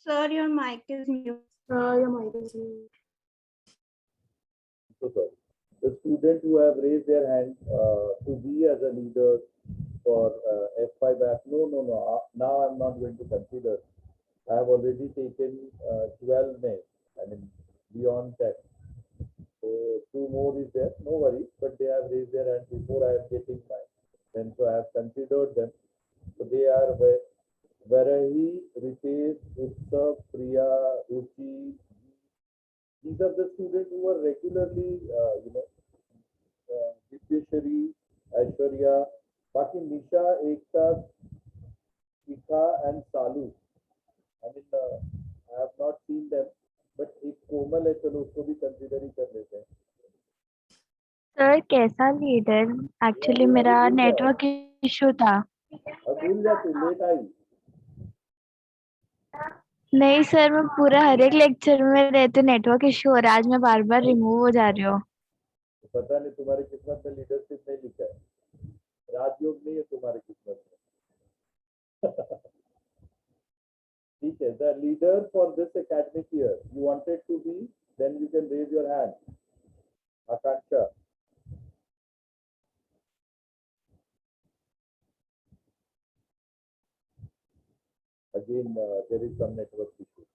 Sir, your mic is mute. Your mic is mute. So sorry. The students who have raised their hand to be as a leader for F5 app, no. Now I'm not going to consider. I have already taken 12 names. I mean, beyond 10. So 2 more is there. No worries. But they have raised their hand before I am getting mine. And so I have considered them. So they are Varahi, Ritesh, Utsav, Priya, Ruchi. These are the students who are regularly, Divyashri, Aishwarya, बाकी निशा, एकता, Shikha and Salu. I mean, I have not seen them, but एक कोमल है, चलो उसको भी consider ही कर लेते हैं. Sir कैसा लीडर? एक्चुअली मेरा नेटवर्क इशू था. अब भूल जा तू, लेट आई. नहीं सर, मैं पूरा हर एक लेक्चर में रहते नेटवर्क इशू हो रहा है. आज मैं बार बार रिमूव हो जा रही हूँ. पता नहीं तुम्हारी किस्मत में लीडरशिप नहीं लिखा है. राजयोग नहीं है तुम्हारी किस्मत में. ठीक है. The leader for this academic year, you wanted to be, then you can raise your hand. Akansha. Again, there is some network issue.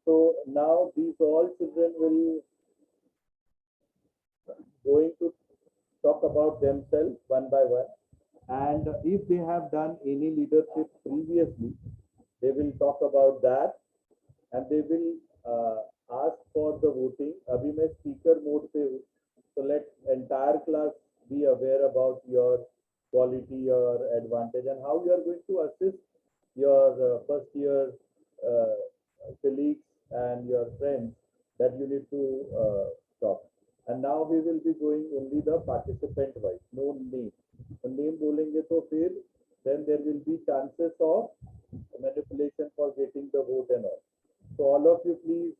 So now these all children will going to talk about themselves one by one, and if they have done any leadership previously, they will talk about that, and they will ask for the voting. Abhi मैं speaker mode पे हूँ, so let entire class be aware about your quality, your advantage, and how you are going to assist your first year colleagues and your friends that you need to talk. And now we will be going only the participant wise, no name. So name बोलेंगे तो फिर then there will be chances of manipulation for getting the vote and all. So all of you please,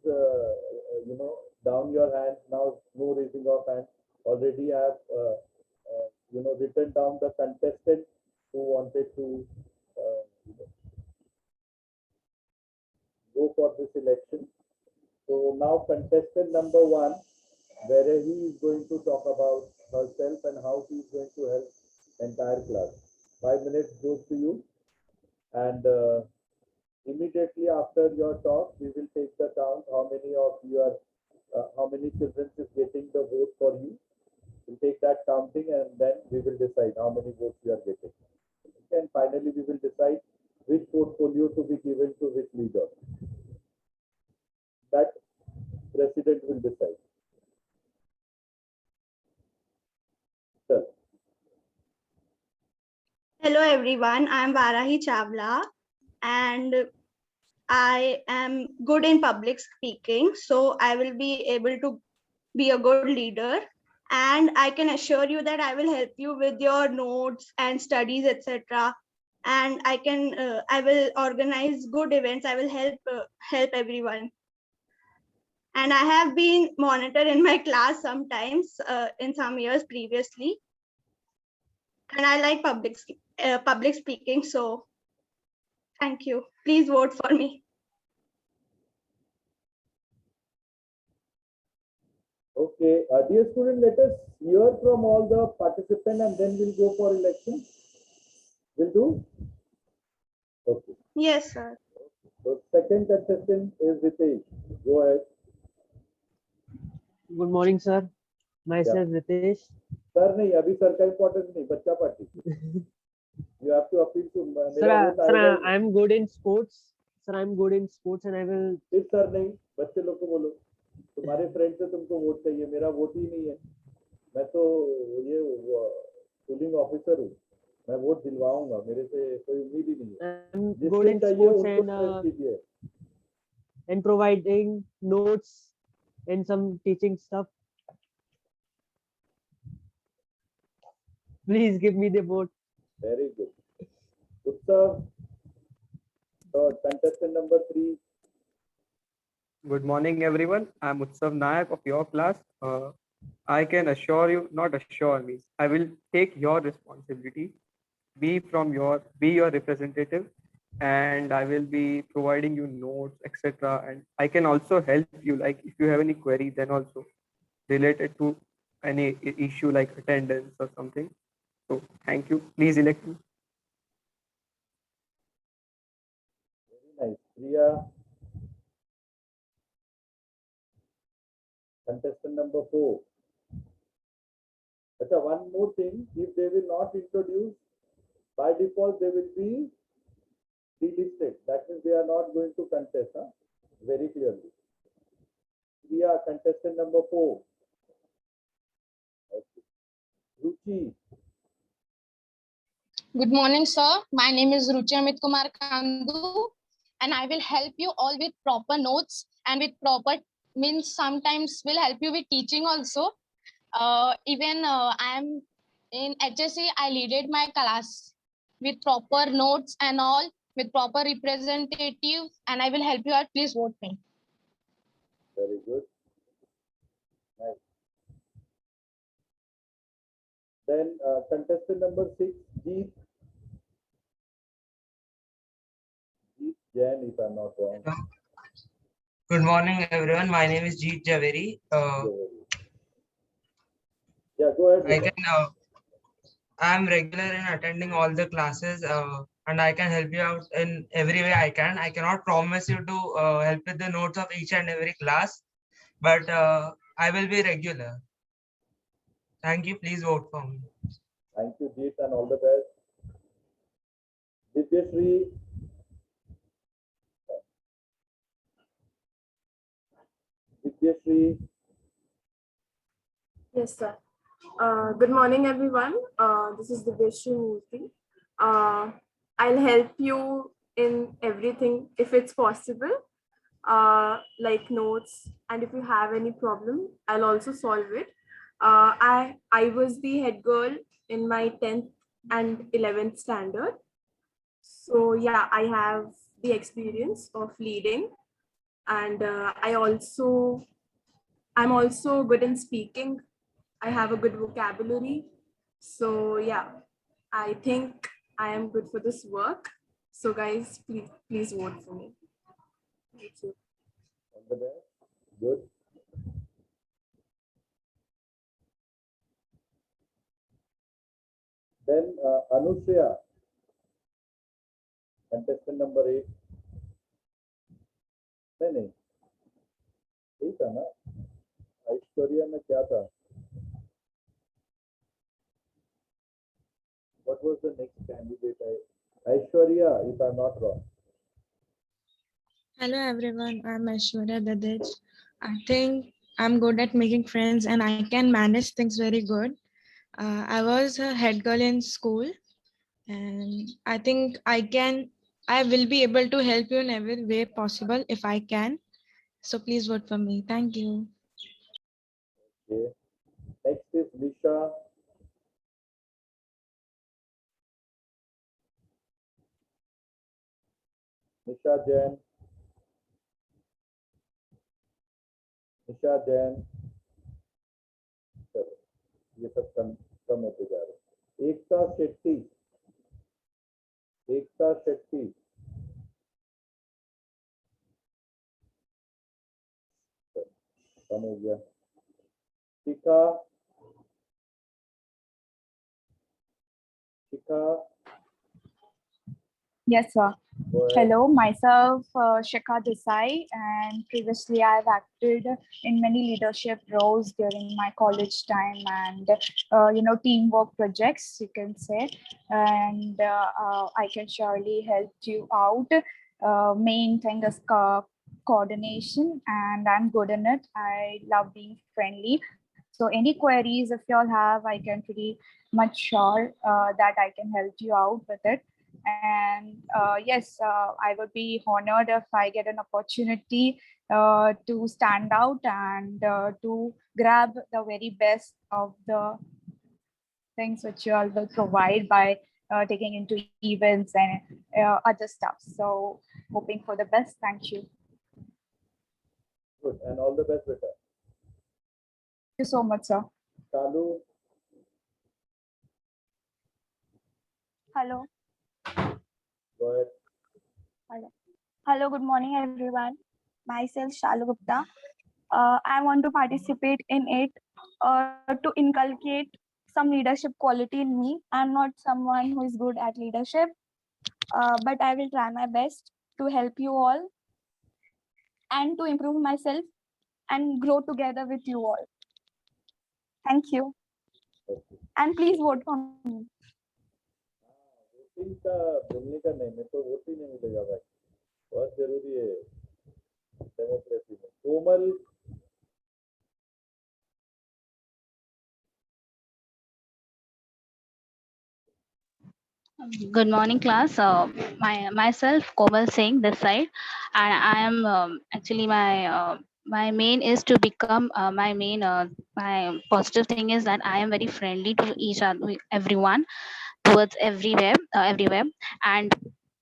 down your hands now. No raising of hands. Already I have, written down the contestants who wanted to go for this election. So now contestant number 1, where he is going to talk about herself and how she is going to help entire class. 5 minutes goes to you, and immediately after your talk, we will take the count. How many of you are, how many children is getting the vote for you? We'll take that counting, and then we will decide how many votes you are getting. And finally, we will decide which portfolio to be given to which leader. That president will decide. Sir. Hello everyone, I am Varahi Chawla and I am good in public speaking, so I will be able to be a good leader, and I can assure you that I will help you with your notes and studies, etc. And I will organize good events. I will help everyone. And I have been monitored in my class sometimes in some years previously. And I like public speaking, so thank you. Please vote for me. Okay, dear student, let us hear from all the participants and then we'll go for election. Will do? Okay. Yes, sir. So second contestant is Ritesh. Go ahead. Good morning, sir. Myself, Ritesh. Sir, नहीं अभी sir का importance नहीं, बच्चा party. You have to appeal to. Sir, I'm good in sports. Sir, I'm good in sports, and I will. सिर्फ sir नहीं, बच्चे लोग को बोलो. तुम्हारे फ्रेंड से तुमको वोट चाहिए, मेरा वोट ही नहीं है. मैं तो ये पोलिंग ऑफिसर हूँ. मैं वोट दिलवाऊंगा. मेरे से कोई उम्मीद ही नहीं है. I'm good in sports and providing notes and some teaching stuff. Please give me the vote. Very good. Utsav, contestant number 3. Good morning, everyone. I'm Utsav Nayak of your class. I can assure you, not assure me, I will take your responsibility, be your representative, and I will be providing you notes, etc. And I can also help you, like if you have any query, then also related to any issue like attendance or something. So thank you. Please elect me. Very nice. Priya, contestant number 4. Achha, one more thing, if they will not introduce, by default they will be delisted. That means they are not going to contest, huh? Very clearly. Priya, contestant number 4. Okay. Ruchi, Good morning, sir. My name is Ruchi Amit Kumar Kandu, and I will help you all with proper notes and with proper means sometimes will help you with teaching also. Even I am in HSC, I leaded my class with proper notes and all, with proper representative, and I will help you out. Please vote me. very good. Nice. Then contestant number 6, Jeet. Jeet Jain, if I'm not wrong. Good morning, everyone. My name is Jeet Javeri. Yeah, go ahead. I Vibha. can. I'm regular in attending all the classes, and I can help you out in every way I can. I cannot promise you to help with the notes of each and every class, but I will be regular. Thank you. Please vote for me. Thank you, Jeet, and all the best. Divyashree. Divyashree. Yes, sir. Good morning, everyone. This is Divyashree Murthy. I'll help you in everything if it's possible, like notes, and if you have any problem, I'll also solve it. I was the head girl in my 10th and 11th standard. So yeah, I have the experience of leading, and I'm also good in speaking. I have a good vocabulary. So yeah, I think I am good for this work. So guys, please vote for me. Thank you. All the best. Good. Then Anushya, contestant number 8. नहीं, 8 था ना? ऐश्वर्या में क्या था? What was the next candidate? Aishwarya, if I'm not wrong. Hello everyone, I'm Aishwarya Dadej. I think I'm good at making friends and I can manage things very good. I was a head girl in school and I think I will be able to help you in every way possible if I can. So please vote for me. Thank you. Okay. Next is Nisha. Nisha Jain. Nisha Jain. चलो, ये सब कम होते जा रहे हैं। एकता शेट्टी। एकता शेट्टी। कम हो गया। शिखा। शिखा। Yes, sir. go ahead. Hello, myself Shikha Desai, and previously I've acted in many leadership roles during my college time and teamwork projects, you can say, and I can surely help you out. Main thing is coordination, and I'm good in it. I love being friendly. So any queries if you all have, I can pretty much sure that I can help you out with it. And yes, I would be honored if I get an opportunity to stand out and to grab the very best of the things which you all will provide by taking into events and other stuff. So hoping for the best. Thank you. Good, and all the best with her. you so much, sir. Shalu, Hello. go ahead. Hello, good morning, everyone. Myself, Shalu Gupta. I want to participate in it to inculcate some leadership quality in me. I'm not someone who is good at leadership, but I will try my best to help you all and to improve myself and grow together with you all. Thank you. Okay. And please vote for me. Voting का बोलने का नहीं, मेरे को vote ही नहीं मिलेगा भाई, बहुत जरूरी है डेमोक्रेसी में। कोमल, Good morning, class. Myself, Komal Singh, this side, and I am actually my main is to become my positive thing is that I am very friendly to each other, everyone, towards everywhere, and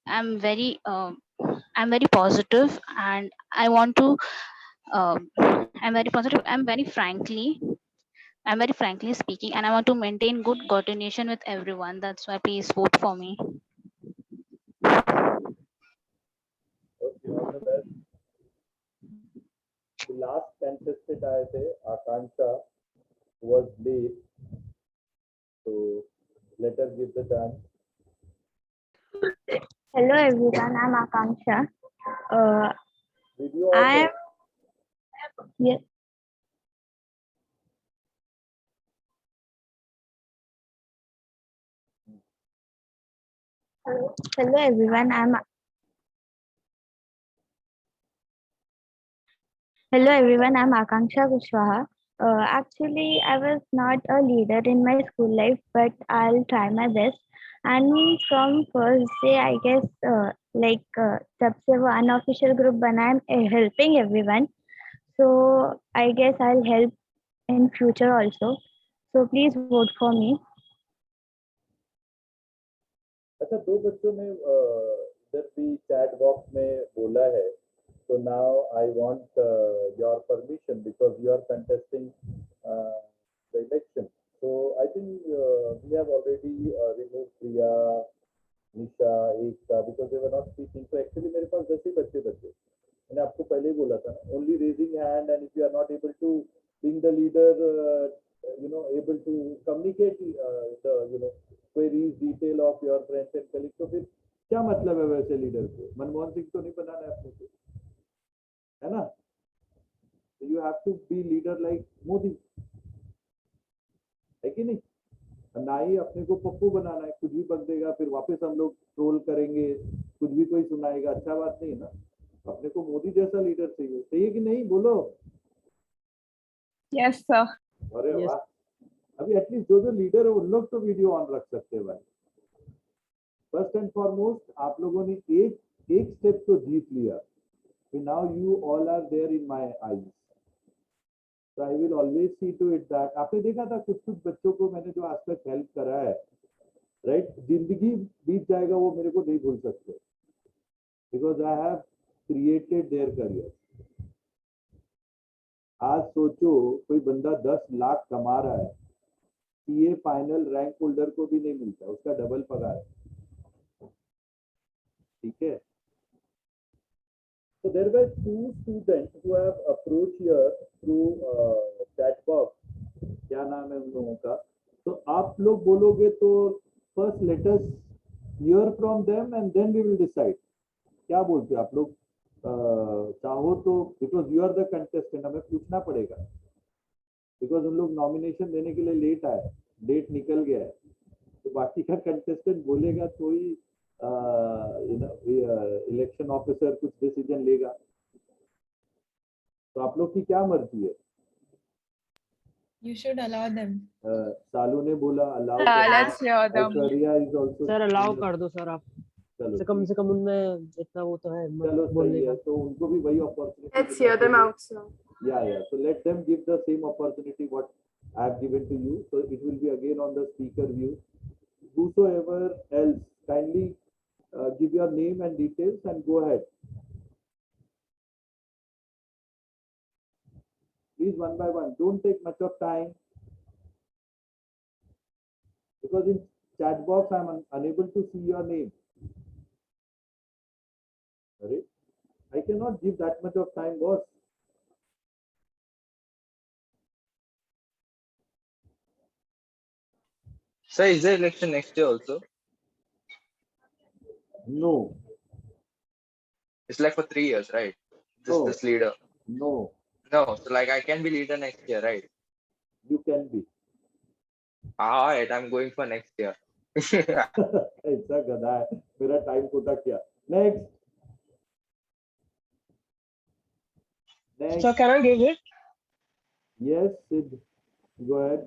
I'm very positive, and I want to. I'm very positive. I'm very frankly speaking, and I want to maintain good coordination with everyone. That's why please vote for me. okay, all the best. The last contestant आए थे आकांक्षा, who was late, so let her give the chance. Hello everyone, I'm Akanksha. Video I on am yes. Hello everyone, I'm Akanksha Kushwaha. Actually, I was not a leader in my school life, but I'll try my best. And from first day, I guess, जब से वो unofficial group बना है, I'm helping everyone. So I guess I'll help in future also. So please vote for me. अच्छा, दो बच्चों ने इधर भी चैट बॉक्स में बोला है, so now I want your permission because you are contesting the election. So I think we have already removed Priya, Nisha, Ekta because they were not speaking. So actually मेरे पास 10 ही बच्चे बचे। मैंने आपको पहले ही बोला था ना, only raising hand, and if you are not able to being the leader, able to communicate the queries, detail of your friends and colleagues, तो फिर क्या मतलब है वैसे लीडर को? मनमोहन सिंह तो नहीं बनाना है अपने को, है ना? You have to be leader like Modi, है कि नहीं? ना ही अपने को पप्पू बनाना है, कुछ भी बक देगा फिर वापस हम लोग ट्रोल करेंगे, कुछ भी कोई सुनाएगा, अच्छा बात नहीं है ना। अपने को मोदी जैसा लीडर चाहिए, चाहिए कि नहीं? बोलो। Yes, sir. अरे वाह, अभी एटलीस्ट जो लीडर है उन लोग तो वीडियो ऑन रख सकते हैं भाई। फर्स्ट एंड फॉरमोस्ट आप लोगों ने एक स्टेप तो जीत लिया, now you all are there in my eyes, so I will always see to it that आपने देखा था कुछ बच्चों को मैंने जो आज तक हेल्प करा है, राइट, जिंदगी बीत जाएगा वो मेरे को नहीं भूल सकते, because I have created their career. आज सोचो कोई बंदा 10 लाख कमा रहा है, सीए फाइनल रैंक होल्डर को भी नहीं मिलता, उसका डबल पगार है, ठीक है। So there were 2 students who have approached here through chat box. क्या नाम है उन लोगों का? तो आप लोग बोलोगे तो first let us hear from them and then we will decide. क्या बोलते हो आप लोग? चाहो तो because you are the contestant हमें पूछना पड़ेगा, because उन लोग नॉमिनेशन देने के लिए लेट आए, डेट निकल गया है, तो बाकी का कंटेस्टेंट बोलेगा तो ही इलेक्शन ऑफिसर कुछ डिसीजन लेगा। तो आप लोग की क्या मर्जी है? You should allow them. सालू ने बोला allow, Let's hear them. Aishwarya is also. Sir allow कर दो सर आप, कम से कम उनमें इतना वो तो है बोलने का, तो उनको भी वही opportunity. Let's hear them out, sir. Yeah. So let them give the same opportunity what I have given to you. So it will be again on the speaker view. Whosoever else, kindly give your name and details and go ahead. Please, one by one. Don't take much of time. Because in chat box, I'm unable to see your name. Sorry. I cannot give that much of time, boss. Sir, is there election next year also? No. It's like for 3 years, right? No. This leader. No. No, so like I can be leader next year, right? You can be. All right, I'm going for next year. ऐसा गधा है मेरा time Kota क्या next So can I give it? Yes, Sid. Go ahead.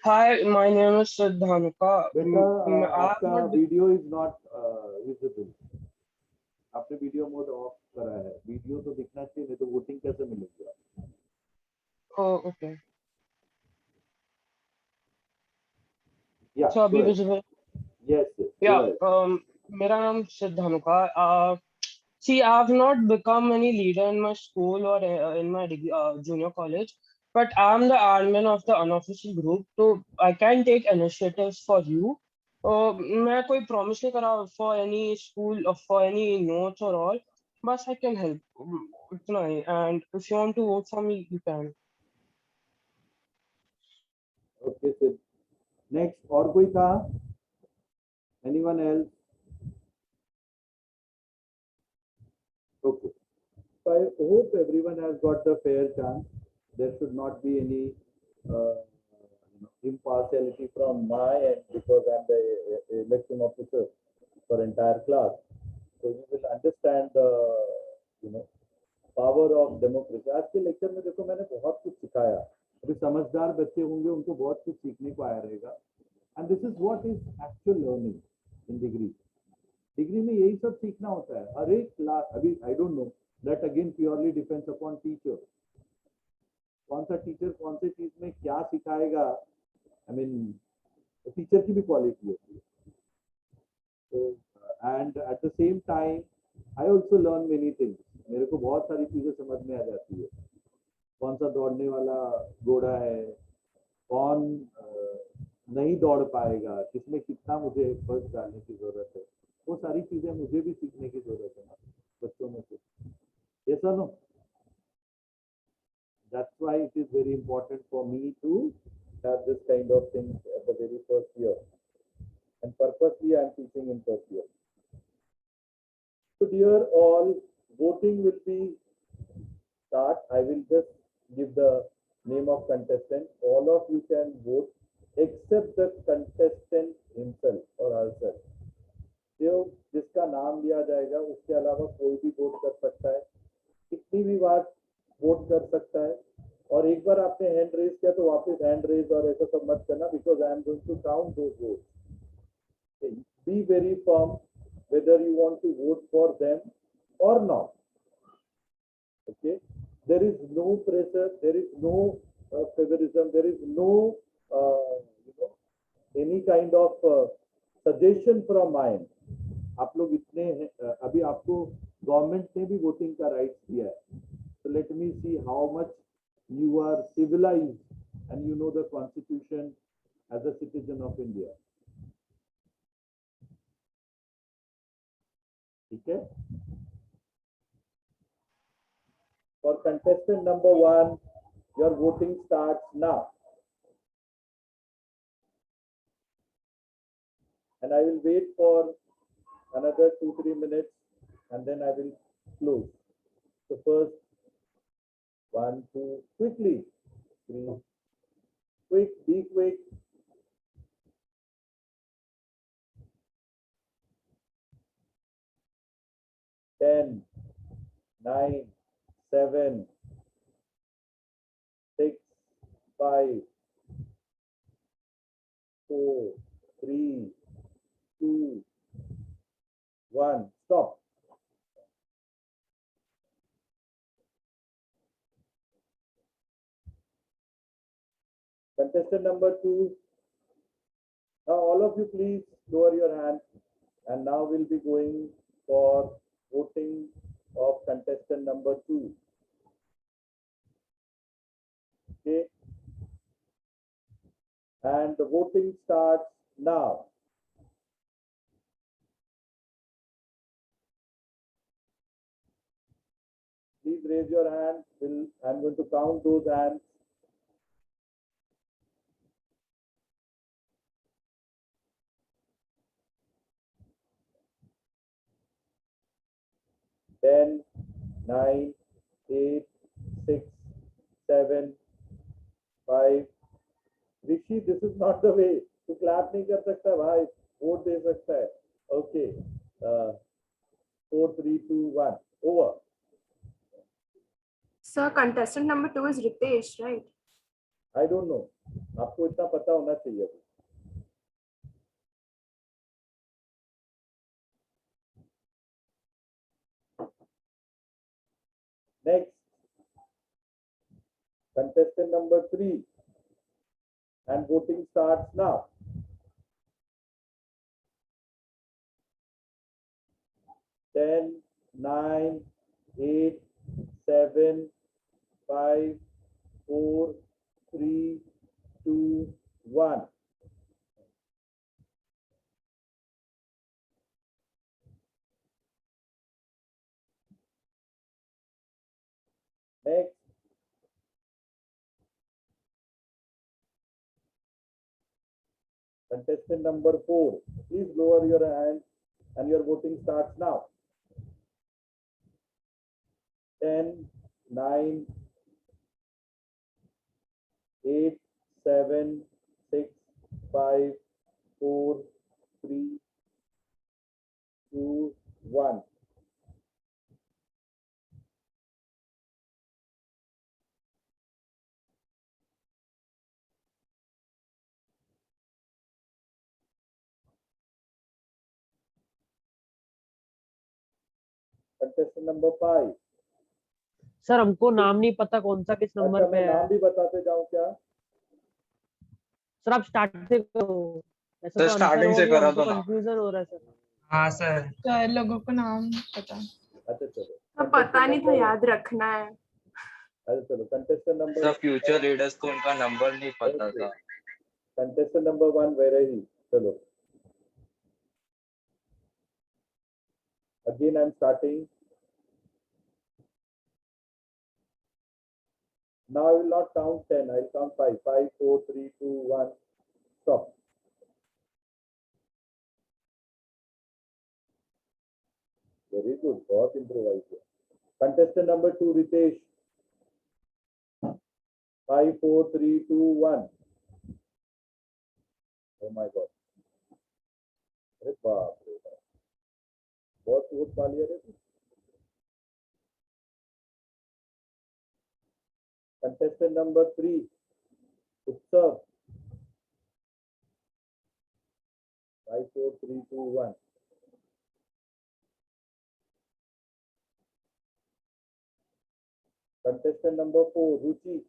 Hi, my name is Sid Dhanuka. बेटा आपका video is not visible आपने video mode of करा है वीडियो तो दिखना चाहिए नहीं तो वोटिंग कैसे मिलेगी Oh, okay. Yeah, so अभी visible? Yes, yes. Yeah, मेरा नाम सिद्ध Dhanuka. See, I've not become any leader in my school or in my junior college, but I'm the admin of the unofficial group, so I can take initiatives for you. मैं कोई promise नहीं करा for any school or for any notes or all, but I can help. इतना ही. And if you want to vote for me, you can. Okay, Sid. Next, और कोई था? Anyone else? Okay. So I hope everyone has got the fair chance. There should not be any impartiality from my end because I'm the election officer for entire class. So you will understand the power of democracy. आज के lecture में देखो मैंने बहुत कुछ सिखाया. अभी समझदार बच्चे होंगे उनको बहुत कुछ सीखने को आया रहेगा. And this is what is actual learning in degree. Degree में यही सब सीखना होता है. हर एक क्लास अभी I don't know that again purely depends upon teacher. कौन सा टीचर कौन से चीज में क्या सिखाएगा आई मीन टीचर की भी क्वालिटी होती है. तो and at the same time I also learn many things. मेरे को बहुत सारी चीजें समझ में आ जाती है. कौन सा दौड़ने वाला घोड़ा है, कौन नहीं दौड़ पाएगा, किसमें कितना मुझे एफर्ट डालने की जरूरत है. वो सारी चीजें मुझे भी सीखने की जरूरत है ना बच्चों में से. Yes or no? That's why it is very important for me to have this kind of things at the very first year. And purposely I am teaching in first year. So dear all, voting will be start. I will just give the name of contestant. All of you can vote except the contestant himself or herself. जो जिसका नाम लिया जाएगा उसके अलावा कोई भी vote कर सकता है, कितनी भी बार वोट कर सकता है. और एक बार आपने हैंड रेज किया तो वापस हैंड रेज और ऐसा सब मत करना because I am going to count those votes. Be very firm whether you want to vote for them or not. Okay, there is no pressure, there is no favorism, there is no any kind of suggestion from my end. आप लोग इतने अभी आपको government ने भी voting का right दिया है. So let me see how much you are civilized and you know the constitution as a citizen of India. ठीक है. For contestant number 1, your voting starts now. And I will wait for another 2-3 minutes and then I will close. So first, 1, 2, quickly. 3, quick, be quick. 10, 9, 7, 6, 5, 4, 3, 2, 1. Stop. Contestant number 2. Now all of you please lower your hands and now we'll be going for voting of contestant number 2. Okay. And the voting starts now. Please raise your hand. I'm going to count those hands. Ten, 9, 8, 6, 7, 5. Rishi, this is not the way. तू clap नहीं कर सकता भाई, vote दे सकता है. Okay. 4, 3, 2, 1. Over. Sir, contestant number 2 is Ritesh, right? I don't know. आपको इतना पता होना चाहिए. Next, contestant number 3, and voting starts now. 10, 9, 8, 7, 5, 4, 3, 2, 1. Next, contestant number 4. Please lower your hand and your voting starts now. 10, 9, 8, 7, 6, 5, 4, 3, 2, 1. Contestant number 5. Sir हमको नाम नहीं पता कौन सा किस नंबर अच्छा, पे मैं है. नाम भी बताते जाऊं क्या? सर आप स्टार्ट से करो. ऐसा सर तो स्टार्टिंग से करा तो ना. कंफ्यूजन हो रहा है सर. हाँ सर. सर लोगों को नाम पता. अच्छा चलो. हाँ, पता नहीं था, याद रखना है. अच्छा चलो. Contestant number. Sir future leaders को उनका नंबर नहीं पता था. Contestant number 1, where is he? चलो. Again, I'm starting. Now I will not count 10. I will count 5. 5, 4, 3, 2, 1. Stop. Very good. बहुत improvise किया. Contestant number 2, Ritesh. 5, 4, 3, 2, 1. Oh my God. अरे बाप रे बाप. बहुत वोट पा लिया रे. Contestant number 3, Utsav. 5, 4, 3, 2, 1. Contestant number 4, Ruchi.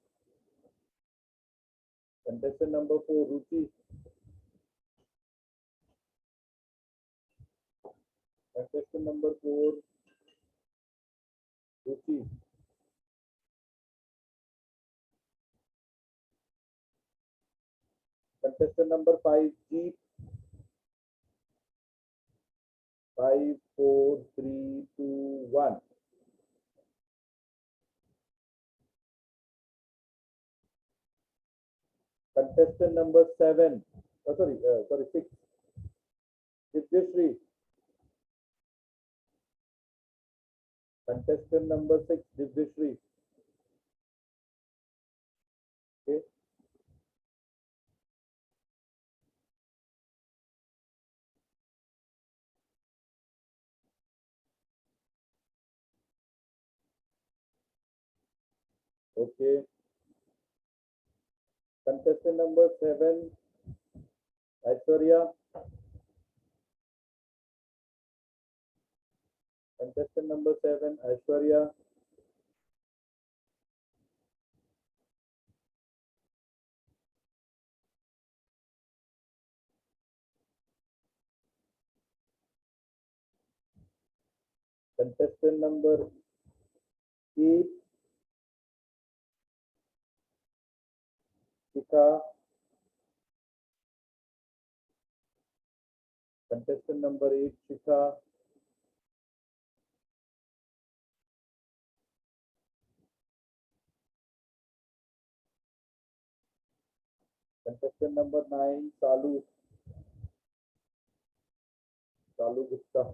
Contestant number 4, Ruchi. Contestant number 4, Ruchi. Contestant number 5, Jeet. 5, 4, 3, 2, 1. Contestant number 7. Oh, sorry, 6. Divyashree. Contestant number 6, Divyashree. Okay. Okay. Contestant number 7, Aishwarya. Contestant number 7, Aishwarya. Contestant number 8, Shikha. Contestant number 8, Shikha. Contestant number 9, Salu. Salu Gupta.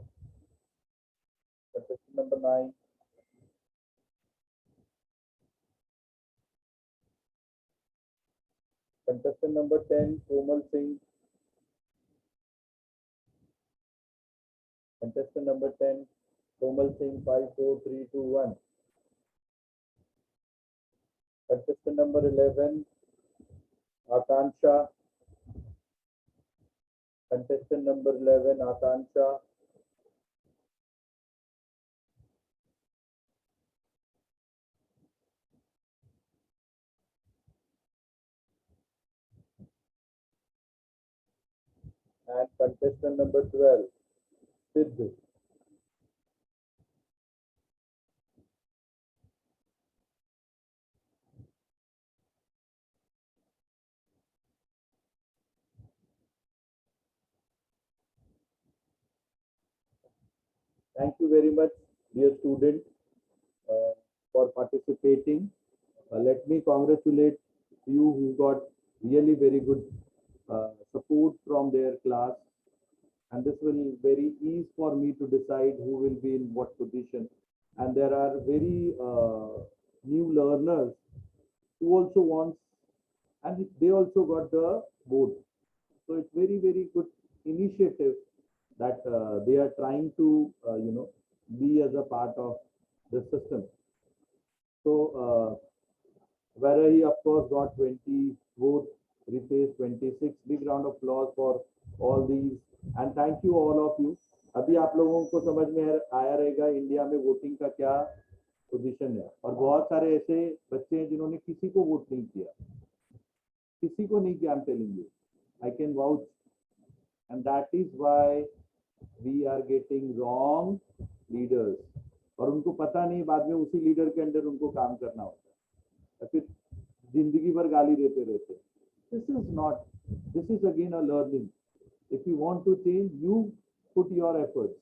Contestant number 9. Contestant number 10, Komal Singh. Contestant number 10, Komal Singh, 5, 4, 3, 2, 1. Contestant number 11, Akansha. Contestant number 11, Akansha. And contestant number 12, Siddhu. Thank you very much, dear student, for participating. Let me congratulate you who got really very good support from their class. And this will very easy for me to decide who will be in what position. And there are very new learners who also want, and they also got the board. So it's very, very good initiative that they are trying to, be as a part of the system. So Varahi, of course, got 20 votes, Ritesh 26. Big round of applause for all these. And thank you all of you. अभी आप लोगों को समझ में आया रहेगा India में voting का क्या पोजीशन है, और बहुत सारे ऐसे बच्चे हैं जिन्होंने किसी को वोट नहीं किया, किसी को नहीं किया. I am telling you, I can vouch, and that is why we are getting wrong leaders. और उनको पता नहीं, बाद में उसी लीडर के अंडर उनको काम करना होता है, फिर जिंदगी भर गाली देते रहते. This is not, this is again a learning. If you want to change, you put your efforts.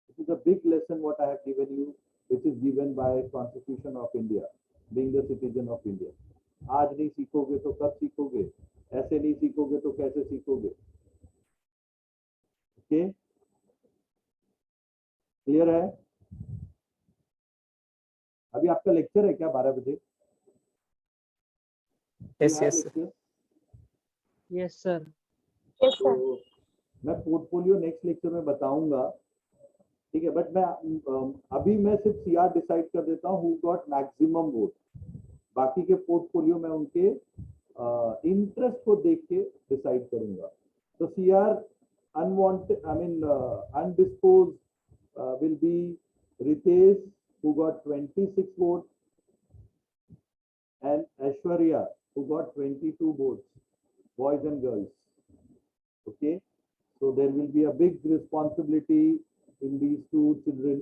This is a big lesson what I have given you, which is given by Constitution of India, being the citizen of India. आज नहीं सीखोगे तो कब सीखोगे? ऐसे नहीं सीखोगे तो कैसे सीखोगे? Okay? Clear है? अभी आपका लेक्चर है क्या 12 बजे? Yes, yes, sir. Yes, sir. तो मैं पोर्टफोलियो नेक्स्ट लेक्चर में बताऊंगा, ठीक है. बट मैं अभी मैं सिर्फ सीआर डिसाइड कर देता हूँ हु गॉट मैक्सिमम वोट. बाकी के पोर्टफोलियो में उनके इंटरेस्ट को देख के डिसाइड करूंगा. तो CR unwanted, I mean undisputed will be Ritesh who got 26 votes and Aishwarya who got 22 votes, boys and girls. Okay, so there will be a big responsibility in these two children,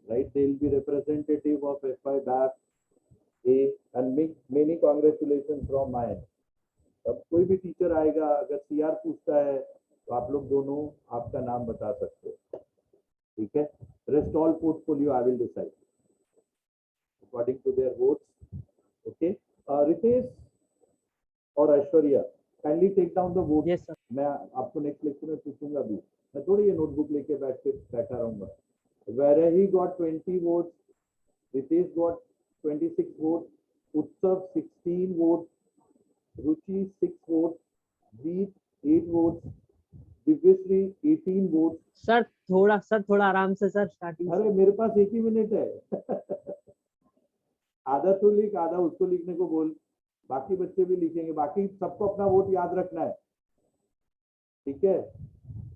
right? They will be representative of FI BAF A, and many congratulations from my end. अब कोई भी teacher आएगा, अगर CR पूछता है तो आप लोग दोनों आपका नाम बता सकते हो, ठीक है. Rest all portfolio I will decide according to their votes. Okay, Ritesh और Aishwarya, kindly take down the vote. Yes, sir. मैं आपको नेक्स्ट लेक्चर में पूछूंगा भी, मैं थोड़ी ये नोटबुक लेके बैठा रहूंगा. Varahi got 20 votes, Ritesh got 26 votes, Utsav 16 votes, Ruchi 6 votes, Jeet 8 votes, Divyasri 18 votes. Sir थोड़ा आराम से सर, स्टार्टिंग. अरे मेरे पास 1 ही मिनट है. आधा तू लिख, आधा उसको लिखने को बोल, बाकी बच्चे भी लिखेंगे. बाकी सबको अपना वोट याद रखना है, ठीक है.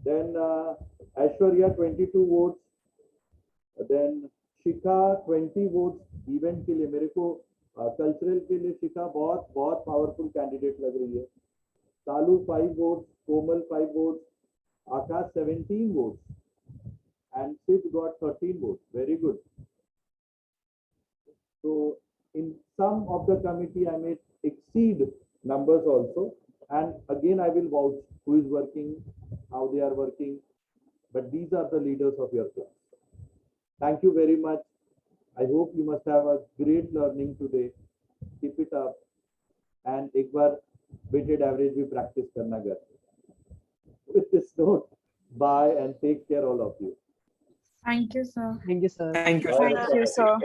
देन ऐश्वर्या 22 वोट्स, देन शिखा 20 वोट्स. इवेंट के लिए मेरे को कल्चरल के लिए शिखा बहुत बहुत पावरफुल कैंडिडेट लग रही है. सालू 5 votes, Komal 5 votes, Akash 17 votes, and Sid got 13 votes. Very good. So in some of the committee, I may exceed numbers also. And again, I will vouch who is working, how they are working. But these are the leaders of your class. Thank you very much. I hope you must have a great learning today. Keep it up. And एक बार weighted average भी practice करना घर. With this note, bye and take care all of you. Thank you, sir. Thank you, sir. Thank you, Bye. sir. Thank you, sir.